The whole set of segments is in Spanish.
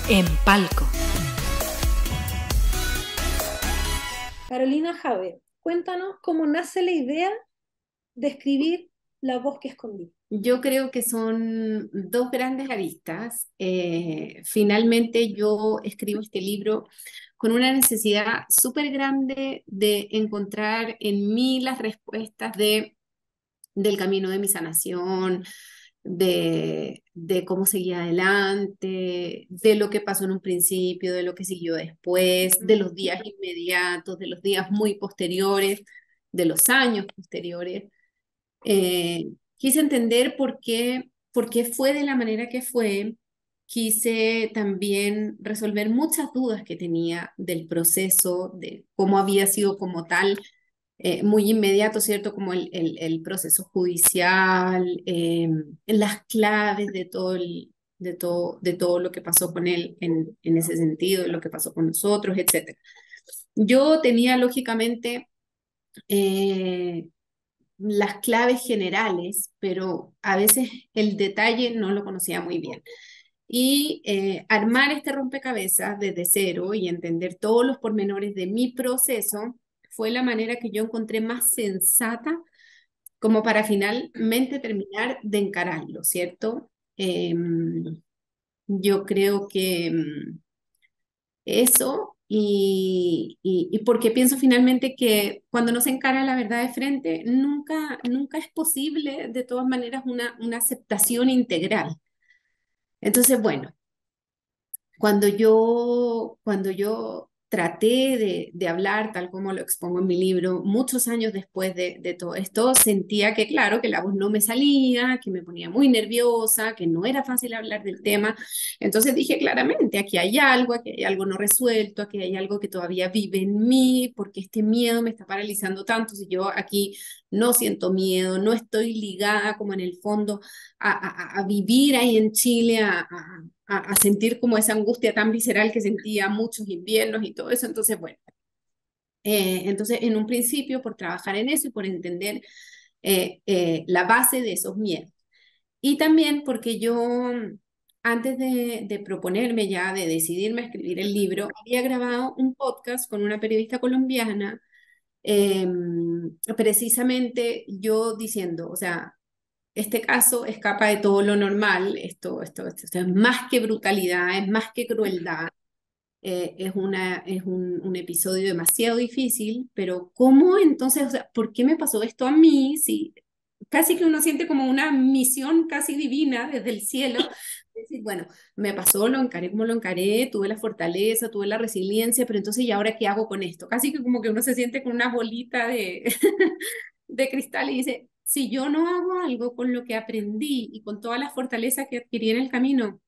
En Palco. Carolina Jave, cuéntanos cómo nace la idea de escribir La voz que escondí. Yo creo que son dos grandes aristas. Finalmente yo escribo este libro con una necesidad súper grande de encontrar en mí las respuestas del camino de mi sanación, de cómo seguir adelante, de lo que pasó en un principio, de lo que siguió después, de los días inmediatos, de los días muy posteriores, de los años posteriores. Quise entender por qué fue de la manera que fue. Quise también resolver muchas dudas que tenía del proceso, de cómo había sido como tal, muy inmediato, ¿cierto? Como el proceso judicial, las claves de todo lo que pasó con él en ese sentido, lo que pasó con nosotros, etcétera. Yo tenía lógicamente eh, las claves generales, pero a veces el detalle no lo conocía muy bien. Y armar este rompecabezas desde cero y entender todos los pormenores de mi proceso fue la manera que yo encontré más sensata como para finalmente terminar de encararlo, ¿cierto? Yo creo que eso y porque pienso finalmente que cuando no se encara la verdad de frente, nunca es posible de todas maneras una aceptación integral. Entonces, bueno, cuando yo traté de hablar, tal como lo expongo en mi libro, muchos años después de todo esto, sentía que, claro, que la voz no me salía, que me ponía muy nerviosa, que no era fácil hablar del tema. Entonces dije claramente, aquí hay algo no resuelto, aquí hay algo que todavía vive en mí, porque este miedo me está paralizando tanto. Si yo aquí no siento miedo, no estoy ligada como en el fondo a vivir ahí en Chile, a sentir como esa angustia tan visceral que sentía muchos inviernos y todo eso. Entonces, bueno, entonces en un principio por trabajar en eso y por entender la base de esos miedos. Y también porque yo, antes de proponerme ya, de decidirme a escribir el libro, había grabado un podcast con una periodista colombiana, eh, precisamente yo diciendo, o sea, este caso escapa de todo lo normal, esto es más que brutalidad, es más que crueldad, es un episodio demasiado difícil, pero ¿cómo entonces, o sea, por qué me pasó esto a mí? Si casi que uno siente como una misión casi divina desde el cielo, decir, bueno, me pasó, lo encaré como lo encaré, tuve la fortaleza, tuve la resiliencia, pero entonces, ¿y ahora qué hago con esto? Casi que como que uno se siente con una bolita de, de cristal y dice, si yo no hago algo con lo que aprendí y con toda la fortaleza que adquirí en el camino,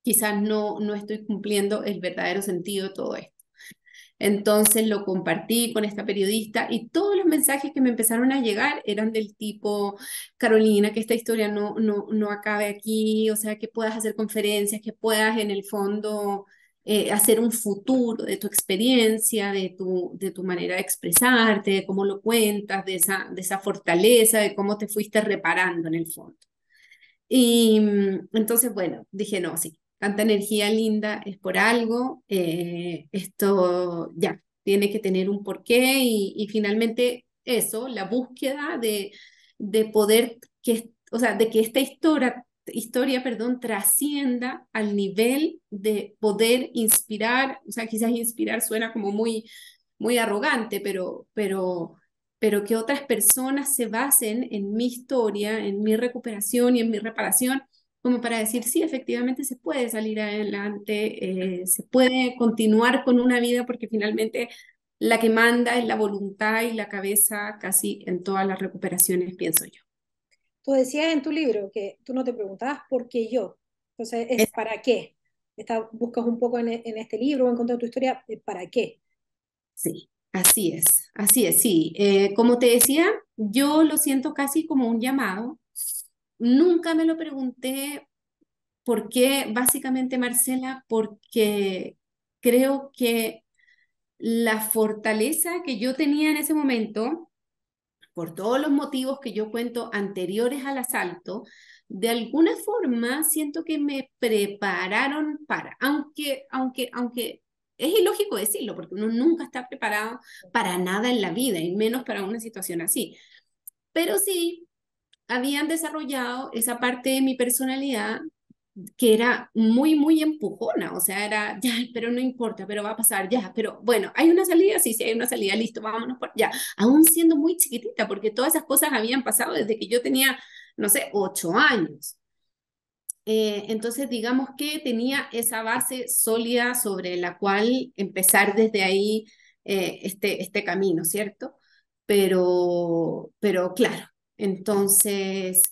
quizás no estoy cumpliendo el verdadero sentido de todo esto. Entonces lo compartí con esta periodista y todos los mensajes que me empezaron a llegar eran del tipo, Carolina, que esta historia no acabe aquí, o sea, que puedas hacer conferencias, que puedas en el fondo hacer un futuro de tu experiencia, de tu manera de expresarte, de cómo lo cuentas, de esa fortaleza, de cómo te fuiste reparando en el fondo. Y entonces, bueno, dije, no, sí, tanta energía linda es por algo, esto ya tiene que tener un porqué y finalmente eso, la búsqueda de poder, o sea, de que esta historia, perdón, trascienda al nivel de poder inspirar, o sea, quizás inspirar suena como muy arrogante, pero que otras personas se basen en mi historia, en mi recuperación y en mi reparación, como para decir, sí, efectivamente se puede salir adelante, se puede continuar con una vida, porque finalmente la que manda es la voluntad y la cabeza casi en todas las recuperaciones, pienso yo. Tú decías en tu libro que tú no te preguntabas por qué yo. Entonces, es para qué. Buscas un poco en este libro o en contar tu historia, ¿para qué? Sí, así es, sí. Como te decía, yo lo siento casi como un llamado. Nunca me lo pregunté por qué, básicamente, Marcela, porque creo que la fortaleza que yo tenía en ese momento por todos los motivos que yo cuento anteriores al asalto, de alguna forma siento que me prepararon para, aunque es ilógico decirlo, porque uno nunca está preparado para nada en la vida, y menos para una situación así. Pero sí, habían desarrollado esa parte de mi personalidad que era muy, muy empujona, o sea, era, ya, pero no importa, pero va a pasar, ya, pero bueno, hay una salida, sí, sí, hay una salida, listo, vámonos por ya, aún siendo muy chiquitita, porque todas esas cosas habían pasado desde que yo tenía, no sé, 8 años. Entonces, digamos que tenía esa base sólida sobre la cual empezar desde ahí este camino, ¿cierto? Pero claro, entonces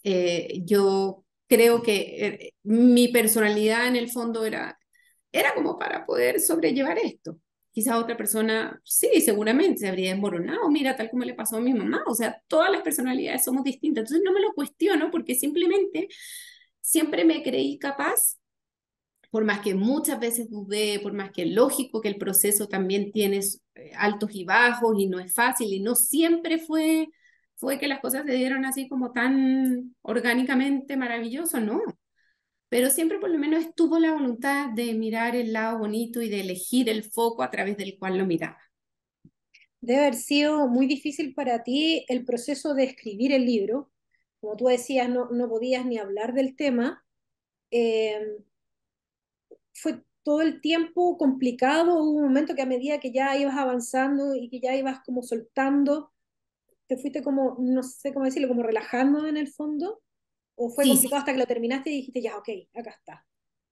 yo creo que mi personalidad en el fondo era como para poder sobrellevar esto. Quizá otra persona, sí, seguramente se habría desmoronado, mira, tal como le pasó a mi mamá, o sea, todas las personalidades somos distintas, entonces no me lo cuestiono porque simplemente siempre me creí capaz, por más que muchas veces dudé, por más que lógico que el proceso también tiene altos y bajos y no es fácil y no siempre fue que las cosas se dieron así como tan orgánicamente maravilloso, no. Pero siempre por lo menos estuvo la voluntad de mirar el lado bonito y de elegir el foco a través del cual lo miraba. Debe haber sido muy difícil para ti el proceso de escribir el libro. Como tú decías, no podías ni hablar del tema. Eh, ¿Fue todo el tiempo complicado? ¿Hubo un momento que a medida que ya ibas avanzando y que ya ibas como soltando, te fuiste como, no sé cómo decirlo, como relajando en el fondo? ¿O fue Sí, sí. complicado hasta que lo terminaste y dijiste, ya, ok, acá está?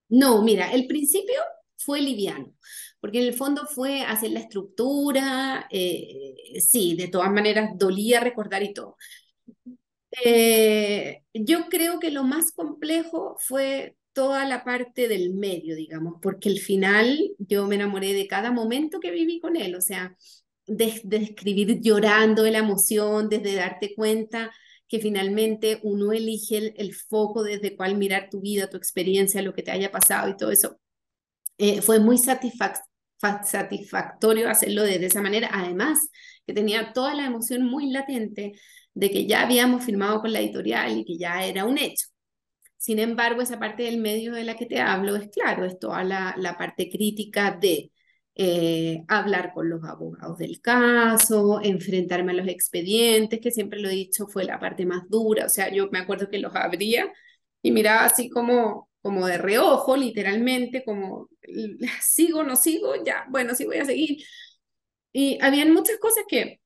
No, mira, el principio fue liviano, porque en el fondo fue hacer la estructura, sí, de todas maneras dolía recordar y todo. Yo creo que lo más complejo fue toda la parte del medio, digamos, porque al final yo me enamoré de cada momento que viví con él, o sea, de escribir llorando de la emoción, desde darte cuenta que finalmente uno elige el foco desde cuál mirar tu vida, tu experiencia, lo que te haya pasado y todo eso. Fue muy satisfactorio hacerlo de esa manera, además que tenía toda la emoción muy latente de que ya habíamos firmado con la editorial y que ya era un hecho. Sin embargo, esa parte del medio de la que te hablo es claro, es toda la parte crítica de hablar con los abogados del caso, enfrentarme a los expedientes, que siempre lo he dicho fue la parte más dura, o sea, yo me acuerdo que los abría y miraba así como de reojo, literalmente, como sigo, no sigo, ya, bueno, sí voy a seguir. Y habían muchas cosas que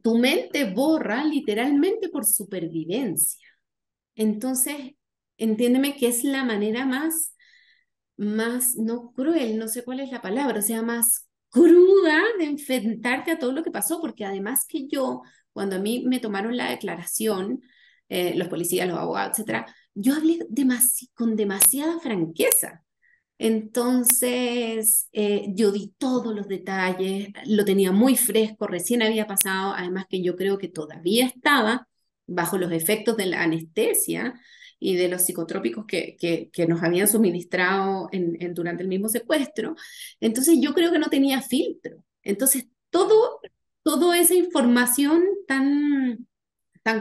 tu mente borra literalmente por supervivencia. Entonces, entiéndeme que es la manera más, no cruel, no sé cuál es la palabra, o sea, más cruda de enfrentarte a todo lo que pasó, porque además que yo, cuando a mí me tomaron la declaración, los policías, los abogados, etcétera, yo hablé con demasiada franqueza. Entonces, yo di todos los detalles, lo tenía muy fresco, recién había pasado, además que yo creo que todavía estaba bajo los efectos de la anestesia y de los psicotrópicos que nos habían suministrado durante el mismo secuestro. Entonces, yo creo que no tenía filtro. Entonces, toda esa información tan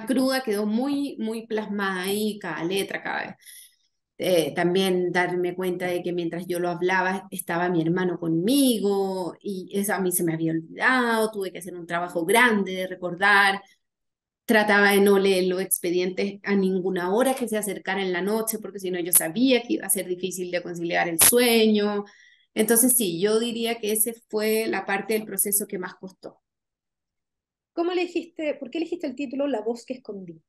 cruda quedó muy, muy plasmada ahí, cada letra, cada vez. También darme cuenta de que mientras yo lo hablaba estaba mi hermano conmigo y eso a mí se me había olvidado, tuve que hacer un trabajo grande de recordar, trataba de no leer los expedientes a ninguna hora que se acercara en la noche porque si no yo sabía que iba a ser difícil de conciliar el sueño. Entonces sí, yo diría que ese fue la parte del proceso que más costó. ¿Cómo elegiste, por qué elegiste el título La voz que escondí?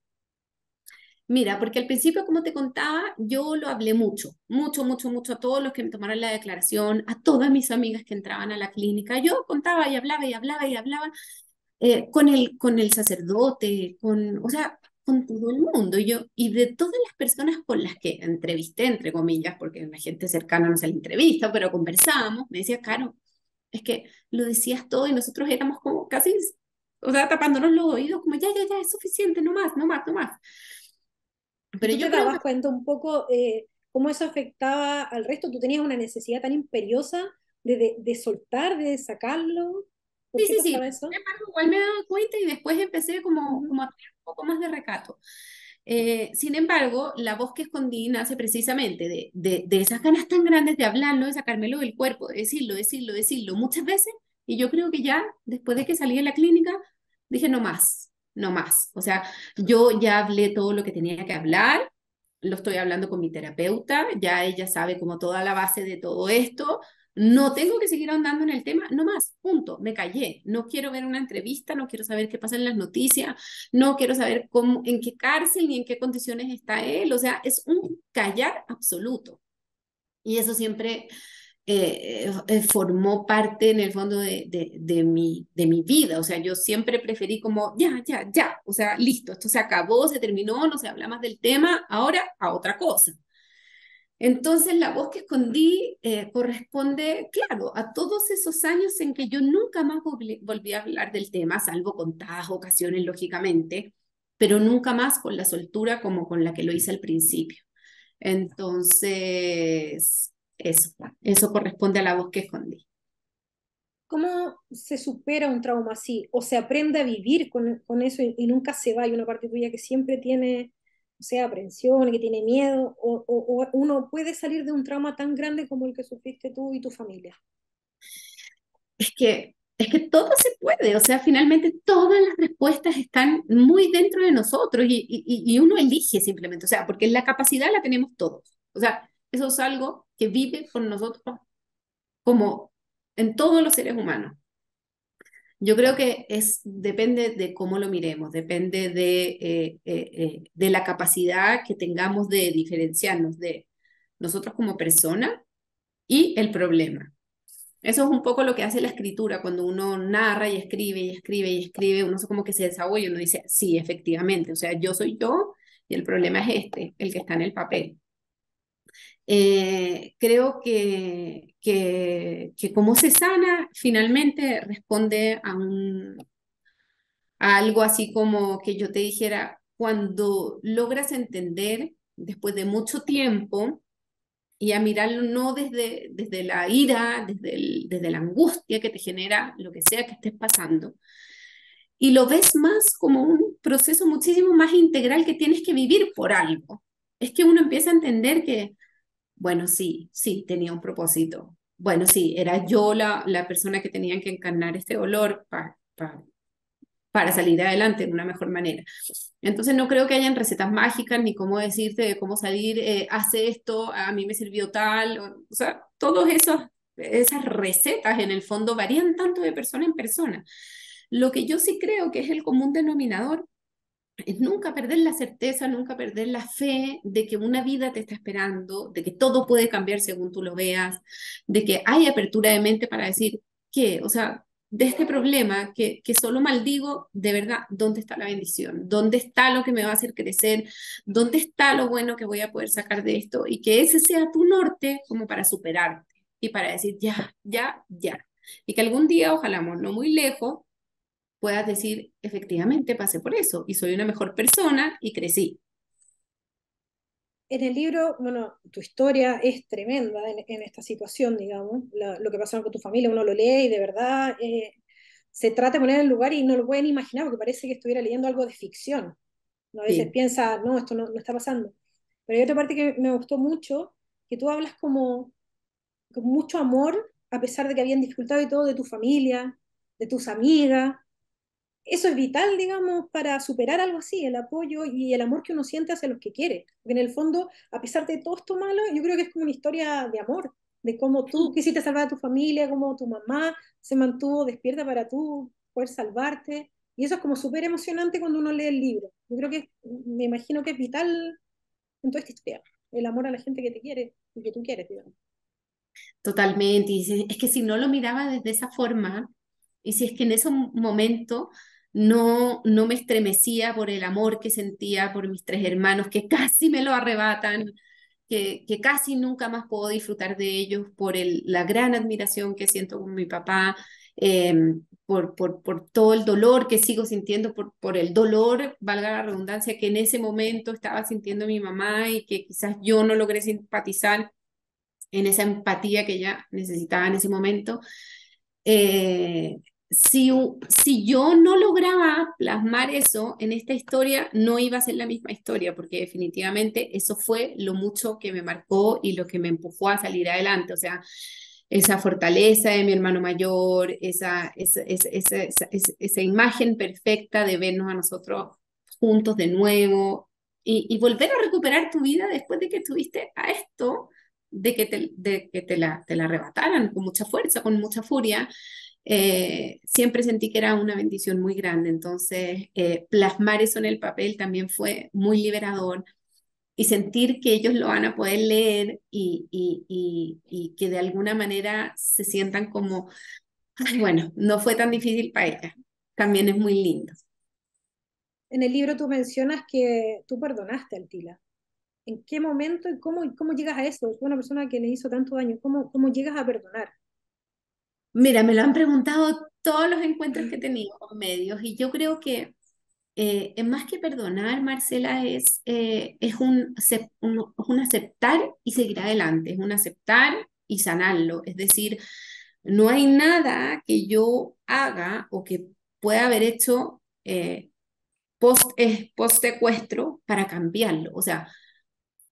Mira, porque al principio, como te contaba, yo lo hablé mucho, mucho, mucho, mucho a todos los que me tomaron la declaración, a todas mis amigas que entraban a la clínica. Yo contaba y hablaba y hablaba y hablaba con el sacerdote, o sea, con todo el mundo. Y de todas las personas con las que entrevisté, entre comillas, porque la gente cercana no se la entrevista, pero conversábamos, me decía, Caro, es que lo decías todo y nosotros éramos como casi, o sea, tapándonos los oídos, como ya, ya, ya, es suficiente, no más, no más, no más. ¿Y Pero tú te yo creo que dabas cuenta un poco cómo eso afectaba al resto? ¿Tú tenías una necesidad tan imperiosa de soltar, de sacarlo? ¿Por Sí, qué sí, sí. pasaba Sin eso? embargo, igual me daba cuenta y después empecé como, Ujú. como a tener un poco más de recato. Sin embargo, la voz que escondí nace precisamente de esas ganas tan grandes de hablarlo, de sacármelo del cuerpo, de decirlo, decirlo, decirlo muchas veces. Y yo creo que ya, después de que salí de la clínica, dije no más, no más. O sea, yo ya hablé todo lo que tenía que hablar, lo estoy hablando con mi terapeuta, ya ella sabe como toda la base de todo esto. No tengo que seguir ahondando en el tema, no más, punto, me callé. No quiero ver una entrevista, no quiero saber qué pasa en las noticias, no quiero saber cómo, en qué cárcel ni en qué condiciones está él. O sea, es un callar absoluto. Y eso siempre formó parte en el fondo de mi vida. O sea, yo siempre preferí como, ya, ya, ya. O sea, listo, esto se acabó, se terminó, no se habla más del tema, ahora a otra cosa. Entonces, la voz que escondí corresponde, claro, a todos esos años en que yo nunca más volví a hablar del tema, salvo contadas ocasiones, lógicamente, pero nunca más con la soltura como con la que lo hice al principio. Entonces, eso corresponde a la voz que escondí. ¿Cómo se supera un trauma así? ¿O se aprende a vivir con eso y nunca se va? Hay una parte tuya que siempre tiene, o sea, aprensión, que tiene miedo, o uno puede salir de un trauma tan grande como el que sufriste tú y tu familia. Es que todo se puede, o sea, finalmente todas las respuestas están muy dentro de nosotros y uno elige simplemente, o sea, porque la capacidad la tenemos todos. O sea, eso es algo que vive con nosotros como en todos los seres humanos. Yo creo que depende de cómo lo miremos, depende de la capacidad que tengamos de diferenciarnos de nosotros como persona y el problema. Eso es un poco lo que hace la escritura, cuando uno narra y escribe y escribe y escribe, uno como que se desahoga y uno dice, sí, efectivamente, o sea, yo soy yo y el problema es este, el que está en el papel. Creo que cómo se sana finalmente responde a algo así como que yo te dijera, cuando logras entender después de mucho tiempo y a mirarlo no desde la ira, desde la angustia que te genera lo que sea que estés pasando, y lo ves más como un proceso muchísimo más integral que tienes que vivir por algo. Es que uno empieza a entender que, bueno, sí, sí, tenía un propósito. Bueno, sí, era yo la persona que tenía que encarnar este dolor para salir adelante de una mejor manera. Entonces no creo que hayan recetas mágicas ni cómo decirte de cómo salir, hace esto, a mí me sirvió tal, o sea, todas esas recetas en el fondo varían tanto de persona en persona. Lo que yo sí creo que es el común denominador es nunca perder la certeza, nunca perder la fe de que una vida te está esperando, de que todo puede cambiar según tú lo veas, de que hay apertura de mente para decir que, o sea, de este problema que solo maldigo, de verdad, ¿dónde está la bendición? ¿Dónde está lo que me va a hacer crecer? ¿Dónde está lo bueno que voy a poder sacar de esto? Y que ese sea tu norte como para superarte y para decir ya, ya, ya. Y que algún día, ojalá no muy lejos, puedas decir, efectivamente pasé por eso y soy una mejor persona y crecí. En el libro, bueno, tu historia es tremenda en esta situación, digamos, lo que pasó con tu familia, uno lo lee y de verdad se trata de poner en el lugar y no lo pueden imaginar porque parece que estuviera leyendo algo de ficción. ¿No? A veces Sí, piensa, no, esto no está pasando. Pero hay otra parte que me gustó mucho, que tú hablas como con mucho amor, a pesar de que habían dificultades y todo, de tu familia, de tus amigas. Eso es vital, digamos, para superar algo así, el apoyo y el amor que uno siente hacia los que quiere. Porque en el fondo, a pesar de todo esto malo, yo creo que es como una historia de amor, de cómo tú sí, quisiste salvar a tu familia, cómo tu mamá se mantuvo despierta para tú poder salvarte. Y eso es como súper emocionante cuando uno lee el libro. Yo creo que, me imagino que es vital en toda esta historia, el amor a la gente que te quiere y que tú quieres, digamos. totalmente. Y es que si no lo miraba desde esa forma, y si es que en ese momento no me estremecía por el amor que sentía por mis tres hermanos, que casi me lo arrebatan, que casi nunca más puedo disfrutar de ellos, por la gran admiración que siento con mi papá, eh, por todo el dolor que sigo sintiendo, por el dolor, valga la redundancia, que en ese momento estaba sintiendo mi mamá y que quizás yo no logré simpatizar en esa empatía que ella necesitaba en ese momento. si yo no lograba plasmar eso en esta historia, no iba a ser la misma historia, porque definitivamente eso fue lo mucho que me marcó y lo que me empujó a salir adelante. O sea, esa fortaleza de mi hermano mayor, esa imagen perfecta de vernos a nosotros juntos de nuevo y volver a recuperar tu vida después de que tuviste a esto, de que te la arrebataran con mucha fuerza, con mucha furia. Siempre sentí que era una bendición muy grande. Entonces, plasmar eso en el papel también fue muy liberador y sentir que ellos lo van a poder leer y que de alguna manera se sientan como, "Ay, bueno, no fue tan difícil para ella". También es muy lindo. En el libro tú mencionas que tú perdonaste al Tila. ¿En qué momento y cómo llegas a eso? Es una persona que le hizo tanto daño. ¿Cómo llegas a perdonar? Mira, me lo han preguntado todos los encuentros que he tenido con medios y yo creo que más que perdonar, Marcela, es un aceptar y seguir adelante, es un aceptar y sanarlo. Es decir, no hay nada que yo haga o que pueda haber hecho post secuestro para cambiarlo. O sea,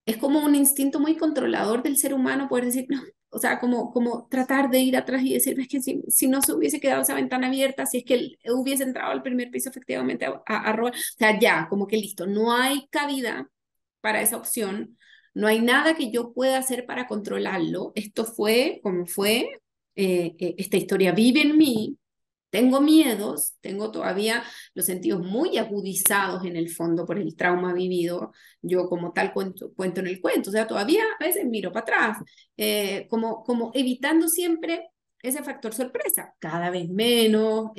es como un instinto muy controlador del ser humano poder decir, no, o sea, como tratar de ir atrás y decir, es que si no se hubiese quedado esa ventana abierta, si es que él hubiese entrado al primer piso efectivamente a robar, o sea, ya, como que listo, no hay cabida para esa opción, no hay nada que yo pueda hacer para controlarlo, esto fue como fue, esta historia vive en mí, tengo miedos, tengo todavía los sentidos muy agudizados en el fondo por el trauma vivido. Yo como tal cuento en el cuento, o sea, todavía a veces miro para atrás, como evitando siempre ese factor sorpresa, cada vez menos,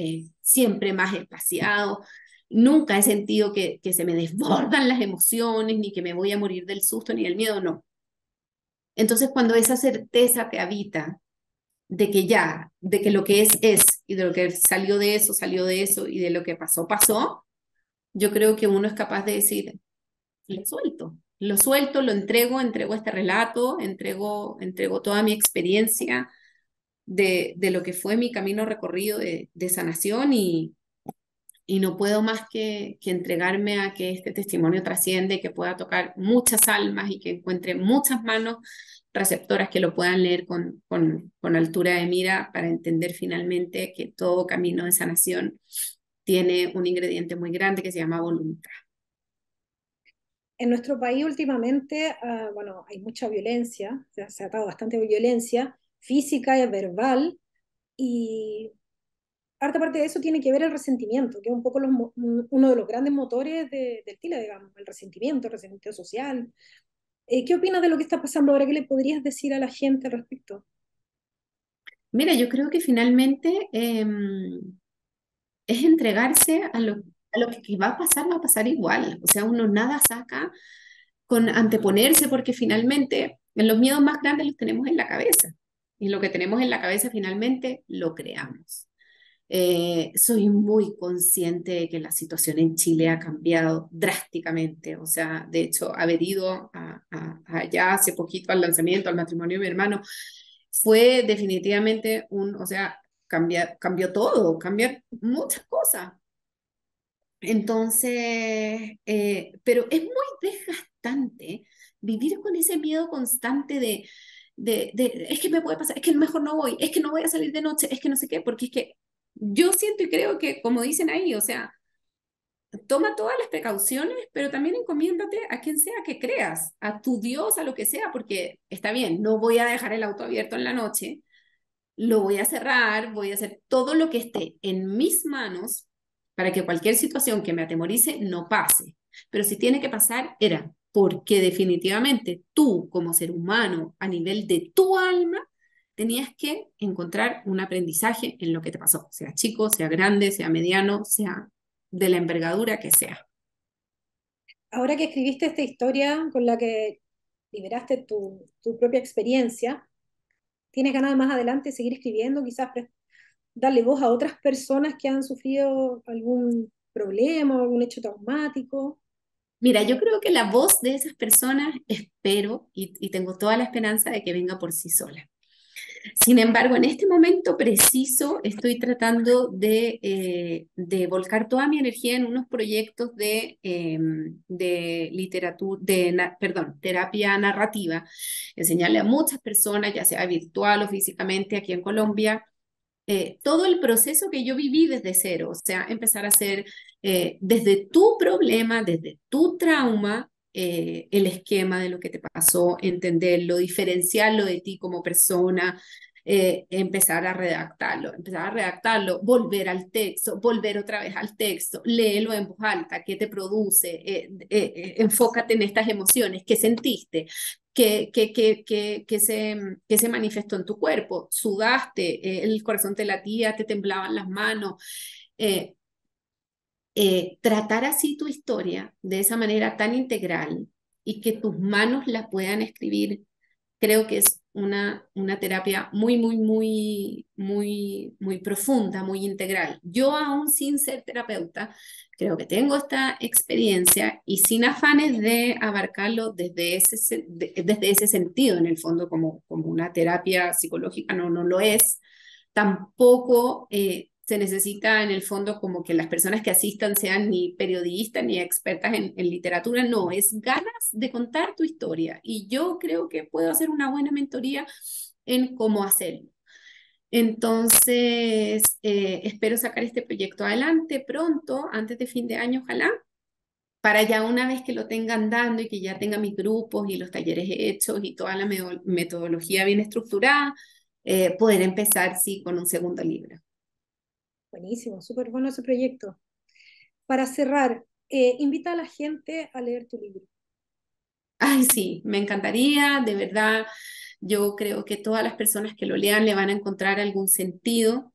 siempre más espaciado. Nunca he sentido que se me desbordan las emociones, ni que me voy a morir del susto, ni del miedo, no. Entonces, cuando esa certeza te habita, de que ya, de que lo que es, y de lo que salió de eso, y de lo que pasó, pasó, yo creo que uno es capaz de decir, lo suelto, lo entrego, entrego este relato, entrego toda mi experiencia de lo que fue mi camino recorrido de sanación y no puedo más que entregarme a que este testimonio trasciende, que pueda tocar muchas almas y que encuentre muchas manos receptoras que lo puedan leer con altura de mira para entender finalmente que todo camino de sanación tiene un ingrediente muy grande que se llama voluntad. En nuestro país últimamente, bueno, hay mucha violencia, se ha dado bastante violencia física y verbal, y harta parte de eso tiene que ver el resentimiento, que es un poco uno de los grandes motores del TILA, digamos, el resentimiento social. ¿Qué opinas de lo que está pasando ahora? ¿Qué le podrías decir a la gente al respecto? Mira, yo creo que finalmente es entregarse a lo que va a pasar igual. O sea, uno nada saca con anteponerse porque finalmente los miedos más grandes los tenemos en la cabeza. Y lo que tenemos en la cabeza finalmente lo creamos. Soy muy consciente de que la situación en Chile ha cambiado drásticamente. O sea, de hecho, haber ido allá hace poquito al lanzamiento, al matrimonio de mi hermano, fue definitivamente o sea, cambió todo, cambiar muchas cosas. Entonces, pero es muy desgastante vivir con ese miedo constante es que me puede pasar, es que mejor no voy, es que no voy a salir de noche, es que no sé qué, porque es que yo siento y creo que, como dicen ahí, o sea, toma todas las precauciones, pero también encomiéndate a quien sea que creas, a tu Dios, a lo que sea, porque está bien, no voy a dejar el auto abierto en la noche, lo voy a cerrar, voy a hacer todo lo que esté en mis manos para que cualquier situación que me atemorice no pase. Pero si tiene que pasar, era porque definitivamente tú, como ser humano, a nivel de tu alma, tenías que encontrar un aprendizaje en lo que te pasó, sea chico, sea grande, sea mediano, sea de la envergadura que sea. Ahora que escribiste esta historia con la que liberaste tu propia experiencia, ¿tienes ganas de más adelante seguir escribiendo, quizás darle voz a otras personas que han sufrido algún problema, algún hecho traumático? Mira, yo creo que la voz de esas personas espero y tengo toda la esperanza de que venga por sí sola. Sin embargo, en este momento preciso estoy tratando de volcar toda mi energía en unos proyectos de literatura, perdón, terapia narrativa, enseñarle a muchas personas, ya sea virtual o físicamente aquí en Colombia, todo el proceso que yo viví desde cero, o sea, empezar a hacer desde tu problema, desde tu trauma, el esquema de lo que te pasó, entenderlo, diferenciarlo de ti como persona, empezar a redactarlo, volver al texto, volver otra vez al texto, léelo en voz alta, qué te produce, enfócate en estas emociones, qué sentiste, que se manifestó en tu cuerpo. Sudaste, el corazón te latía, te temblaban las manos. Eh, Tratar así tu historia de esa manera tan integral y que tus manos la puedan escribir, creo que es una terapia muy, muy, muy, muy, muy profunda, muy integral. Yo aún sin ser terapeuta, creo que tengo esta experiencia y sin afanes de abarcarlo desde ese sentido, en el fondo, como una terapia psicológica, no, no lo es. Tampoco se necesita en el fondo como que las personas que asistan sean ni periodistas ni expertas en literatura, no, es ganas de contar tu historia y yo creo que puedo hacer una buena mentoría en cómo hacerlo. Entonces, espero sacar este proyecto adelante pronto, antes de fin de año, ojalá, para ya una vez que lo tengan dando y que ya tenga mis grupos y los talleres hechos y toda la metodología bien estructurada, poder empezar, sí, con un segundo libro. Buenísimo, súper bueno ese proyecto. Para cerrar, invita a la gente a leer tu libro. Ay, sí, me encantaría, de verdad. Yo creo que todas las personas que lo lean le van a encontrar algún sentido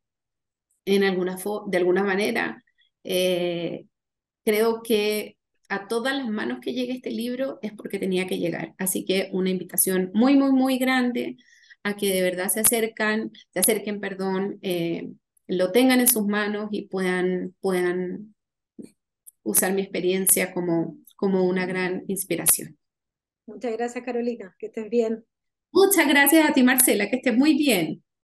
en de alguna manera. Eh, Creo que a todas las manos que llegue este libro es porque tenía que llegar. Así que una invitación muy, muy, muy grande a que de verdad se acerquen, perdón, lo tengan en sus manos y puedan usar mi experiencia como una gran inspiración. Muchas gracias, Carolina. Que estés bien. Muchas gracias a ti, Marcela, que estés muy bien.